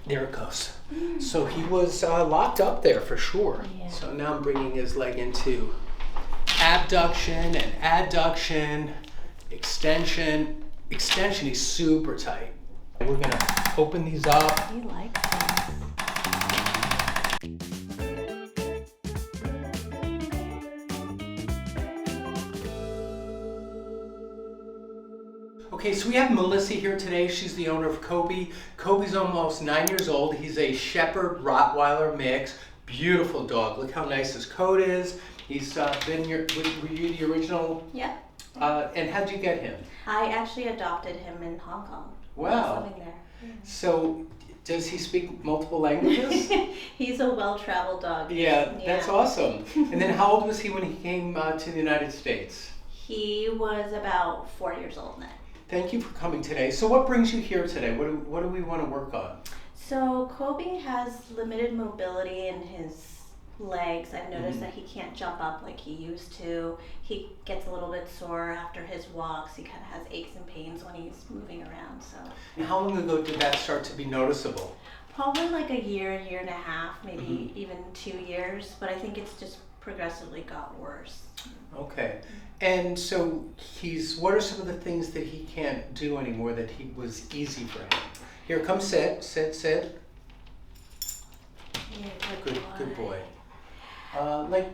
There it goes. So he was locked up there for sure. Yeah. So now I'm bringing his leg into abduction and adduction, extension. Extension, he's super tight. We're gonna open these up. He likes this. Okay, so we have Melissa here today. She's the owner of Kobe. Kobe's almost 9 years old. He's a Shepard Rottweiler mix. Beautiful dog. Look how nice his coat is. He's been were you the original? Yeah. And how'd you get him? I actually adopted him in Hong Kong. Wow. I was living there. So, does he speak multiple languages? He's a well-traveled dog. Yeah, that's awesome. And then how old was he when he came to the United States? He was about 4 years old then. Thank you for coming today. So what brings you here today? What do we want to work on? So Kobe has limited mobility in his legs. I've noticed that he can't jump up like he used to. He gets a little bit sore after his walks. He kind of has aches and pains when he's moving around. So. And how long ago did that start to be noticeable? Probably like a year and a half, maybe even 2 years. But I think it's just progressively got worse. Okay. And so what are some of the things that he can't do anymore that was easy for him? Here, come sit. Yeah, Good boy. Like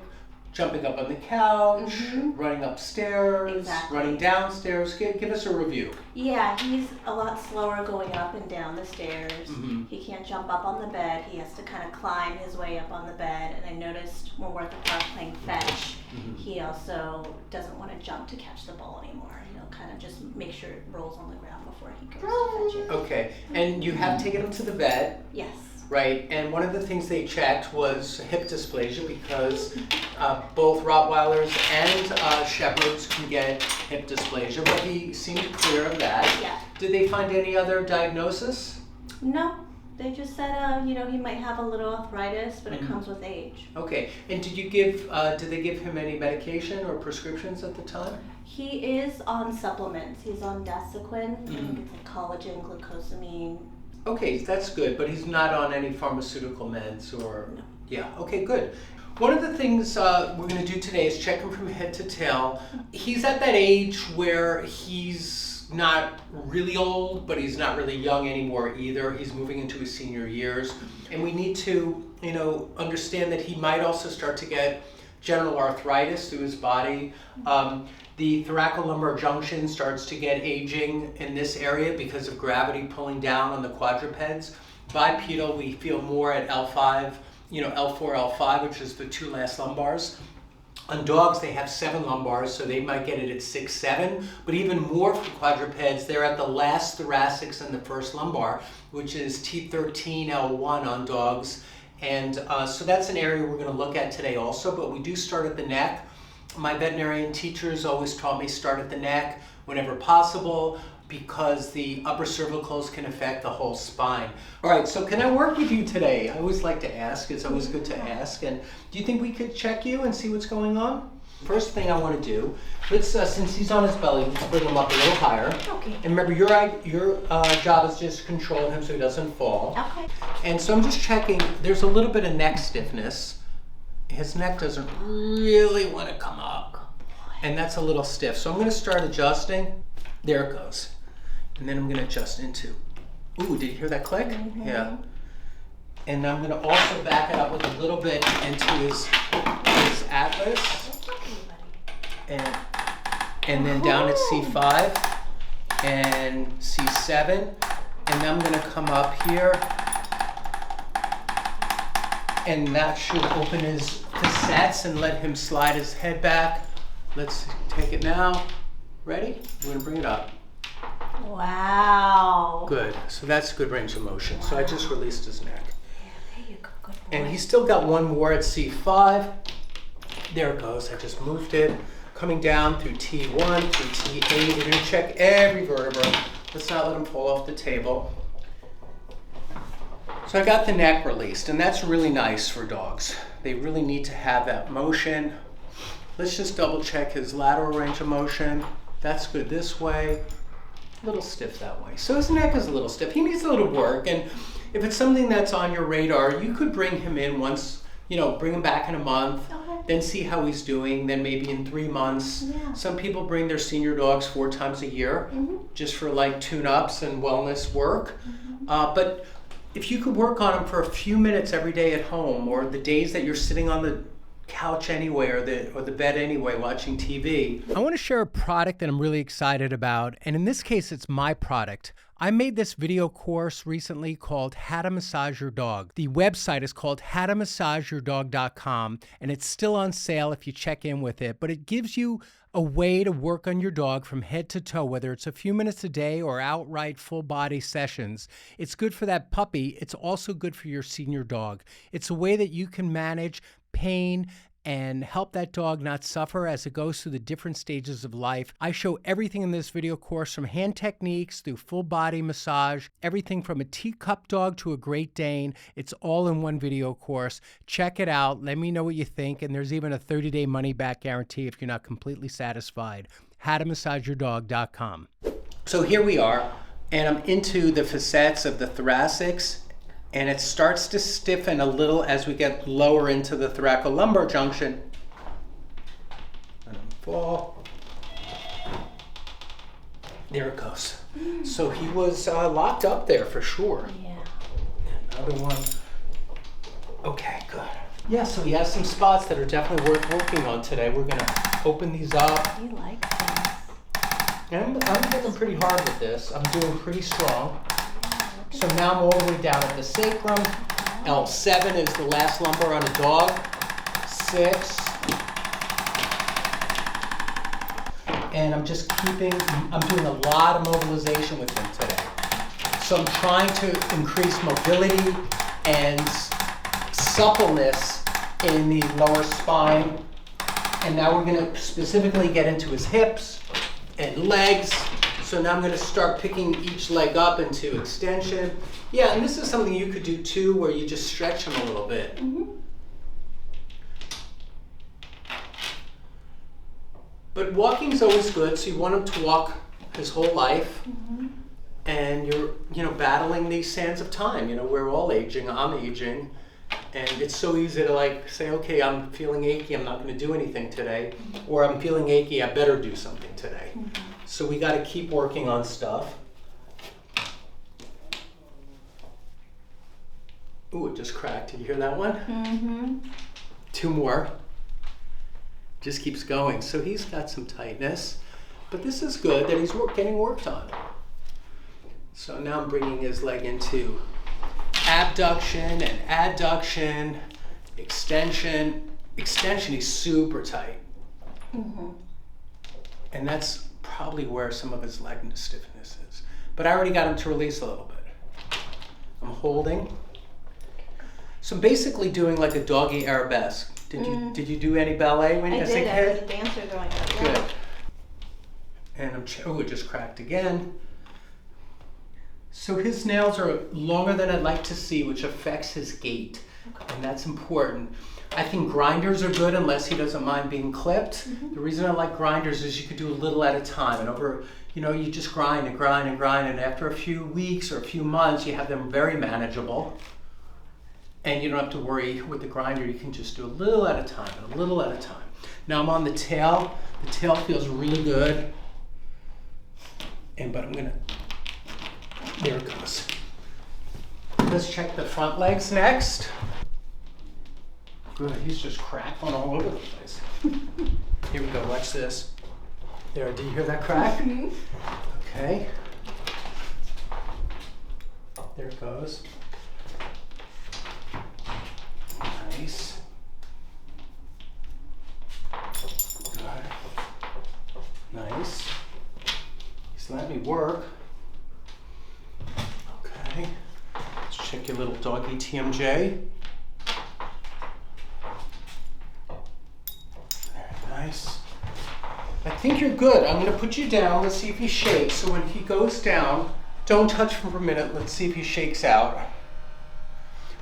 jumping up on the couch, running upstairs, Exactly. running downstairs. Give us a review. Yeah, he's a lot slower going up and down the stairs. He can't jump up on the bed. He has to kind of climb his way up on the bed. And I noticed when we're at the park playing fetch, he also doesn't want to jump to catch the ball anymore. He'll kind of just make sure it rolls on the ground before he goes to fetch it. Okay. And you have taken him to the vet. Yes. Right, and one of the things they checked was hip dysplasia because both Rottweilers and Shepards can get hip dysplasia, but he seemed clear of that. Yeah. Did they find any other diagnosis? No, they just said, he might have a little arthritis, but it comes with age. Okay, and did they give him any medication or prescriptions at the time? He is on supplements. He's on Desiquin. I think it's like collagen, glucosamine. Okay, that's good, but he's not on any pharmaceutical meds or... No. Yeah, okay, good. One of the things we're going to do today is check him from head to tail. He's at that age where he's not really old, but he's not really young anymore either. He's moving into his senior years. And we need to, understand that he might also start to get general arthritis through his body. The thoracolumbar junction starts to get aging in this area because of gravity pulling down on the quadrupeds. Bipedal, we feel more at L5, L4, L5, which is the two last lumbars. On dogs, they have 7 lumbars, so they might get it at 6, 7. But even more for quadrupeds, they're at the last thoracics and the first lumbar, which is T13, L1 on dogs. And so that's an area we're going to look at today also, but we do start at the neck. My veterinarian teachers always taught me start at the neck whenever possible because the upper cervicals can affect the whole spine. All right, so can I work with you today? I always like to ask. It's always good to ask. And do you think we could check you and see what's going on? First thing I want to do, let's since he's on his belly, let's bring him up a little higher. Okay. And remember, your job is just to control him so he doesn't fall. Okay. And so I'm just checking. There's a little bit of neck stiffness. His neck doesn't really want to come up, and that's a little stiff. So I'm going to start adjusting. There it goes. And then I'm going to adjust into. Ooh, did you hear that click? Yeah. And I'm going to also back it up with a little bit into his atlas. And then down at C5 and C7. And then I'm going to come up here. And that should open his facets and let him slide his head back. Let's take it now. Ready? We're going to bring it up. Wow. Good. So that's good range of motion. Wow. So I just released his neck. Yeah, there you go. Good boy. And he's still got one more at C5. There it goes. I just moved it. Coming down through T1, through T8. We're going to check every vertebra. Let's not let him fall off the table. So I got the neck released, and that's really nice for dogs. They really need to have that motion. Let's just double check his lateral range of motion. That's good this way. A little stiff that way. So his neck is a little stiff. He needs a little work, and if it's something that's on your radar, you could bring him in once, bring him back in a month, then see how he's doing, then maybe in 3 months. Yeah. Some people bring their senior dogs 4 times a year, just for like tune-ups and wellness work. But if you could work on him for a few minutes every day at home, or the days that you're sitting on the couch anyway, or the bed anyway, watching TV. I want to share a product that I'm really excited about, and in this case, it's my product. I made this video course recently called How to Massage Your Dog. The website is called howtomassageyourdog.com, and it's still on sale if you check in with it, but it gives you a way to work on your dog from head to toe, whether it's a few minutes a day or outright full body sessions. It's good for that puppy. It's also good for your senior dog. It's a way that you can manage pain and help that dog not suffer as it goes through the different stages of life. I show everything in this video course, from hand techniques through full body massage, everything from a teacup dog to a Great Dane. It's all in one video course. Check it out. Let me know what you think. And there's even a 30-day money-back guarantee if you're not completely satisfied. howtomassageyourdog.com. So here we are, and I'm into the facets of the thoracics, and it starts to stiffen a little as we get lower into the thoracolumbar junction. Let him fall. There it goes. So he was locked up there for sure. Yeah. Another one. Okay, good. Yeah, so he has some spots that are definitely worth working on today. We're gonna open these up. He likes this. And I'm hitting pretty hard with this. I'm doing pretty strong. So now I'm all the way down at the sacrum. L7 is the last lumbar on a dog. 6. And I'm just I'm doing a lot of mobilization with him today. So I'm trying to increase mobility and suppleness in the lower spine. And now we're gonna specifically get into his hips and legs. So now I'm going to start picking each leg up into extension. Yeah, and this is something you could do too, where you just stretch him a little bit. But walking's always good, so you want him to walk his whole life. And you're, battling these sands of time. We're all aging, I'm aging. And it's so easy to say, okay, I'm feeling achy, I'm not going to do anything today. Or I'm feeling achy, I better do something today. So we got to keep working on stuff. Ooh, it just cracked. Did you hear that one? 2 more. Just keeps going. So he's got some tightness. But this is good that he's getting worked on. So now I'm bringing his leg into abduction and adduction, extension. Extension, he's super tight. And that's probably where some of his leg stiffness is. But I already got him to release a little bit. I'm holding. So I'm basically doing like a doggy arabesque. Did you do any ballet when you were a kid? I was a dancer growing up. Good. Yeah. And it just cracked again. So his nails are longer than I'd like to see, which affects his gait. And that's important. I think grinders are good unless he doesn't mind being clipped. The reason I like grinders is you can do a little at a time, and over, you just grind and grind and grind, and after a few weeks or a few months, you have them very manageable. And you don't have to worry with the grinder. You can just do a little at a time, a little at a time. Now I'm on the tail. The tail feels really good. But there it goes. Let's check the front legs next. Good, he's just crackling all over the place. Here we go, watch this. There, do you hear that crack? Okay. There it goes. Nice. Good. Nice. Just let me work. Okay. Let's check your little doggy TMJ. Nice. I think you're good. I'm going to put you down. Let's see if he shakes. So when he goes down, don't touch him for a minute. Let's see if he shakes out.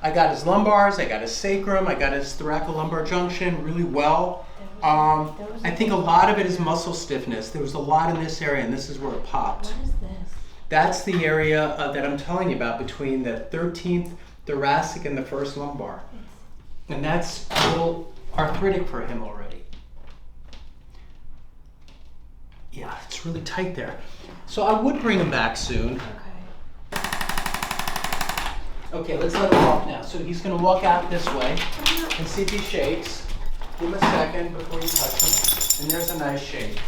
I got his lumbars, I got his sacrum, I got his thoracolumbar junction really well. I think a lot of it is muscle stiffness. There was a lot in this area, and this is where it popped. What is this? That's the area that I'm telling you about between the 13th thoracic and the first lumbar. And that's a little arthritic for him already. Yeah, it's really tight there. So I would bring him back soon. Okay, let's let him walk now. So he's going to walk out this way and see if he shakes. Give him a second before you touch him. And there's a nice shake.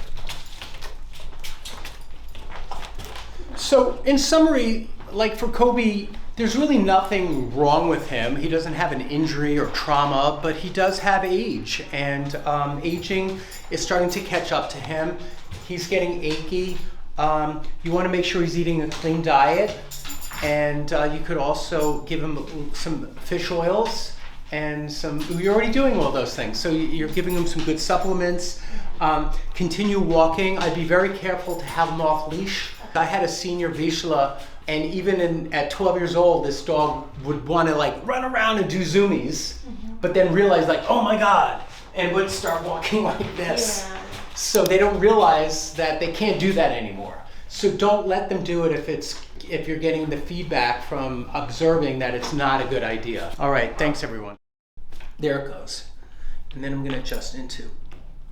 So in summary, like for Kobe, there's really nothing wrong with him. He doesn't have an injury or trauma, but he does have age. And aging is starting to catch up to him. He's getting achy. You want to make sure he's eating a clean diet. And you could also give him some fish oils and you're already doing all those things. So you're giving him some good supplements. Continue walking. I'd be very careful to have him off leash. I had a senior Vizsla, and even at 12 years old, this dog would want to like run around and do zoomies, but then realize like, oh my God, and would start walking like this. Yeah. So they don't realize that they can't do that anymore. So don't let them do it if you're getting the feedback from observing that it's not a good idea. All right, thanks everyone. There it goes. And then I'm gonna adjust into.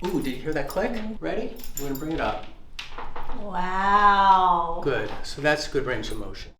Ooh, did you hear that click? Ready? We're gonna bring it up. Wow. Good, so that's good range of motion.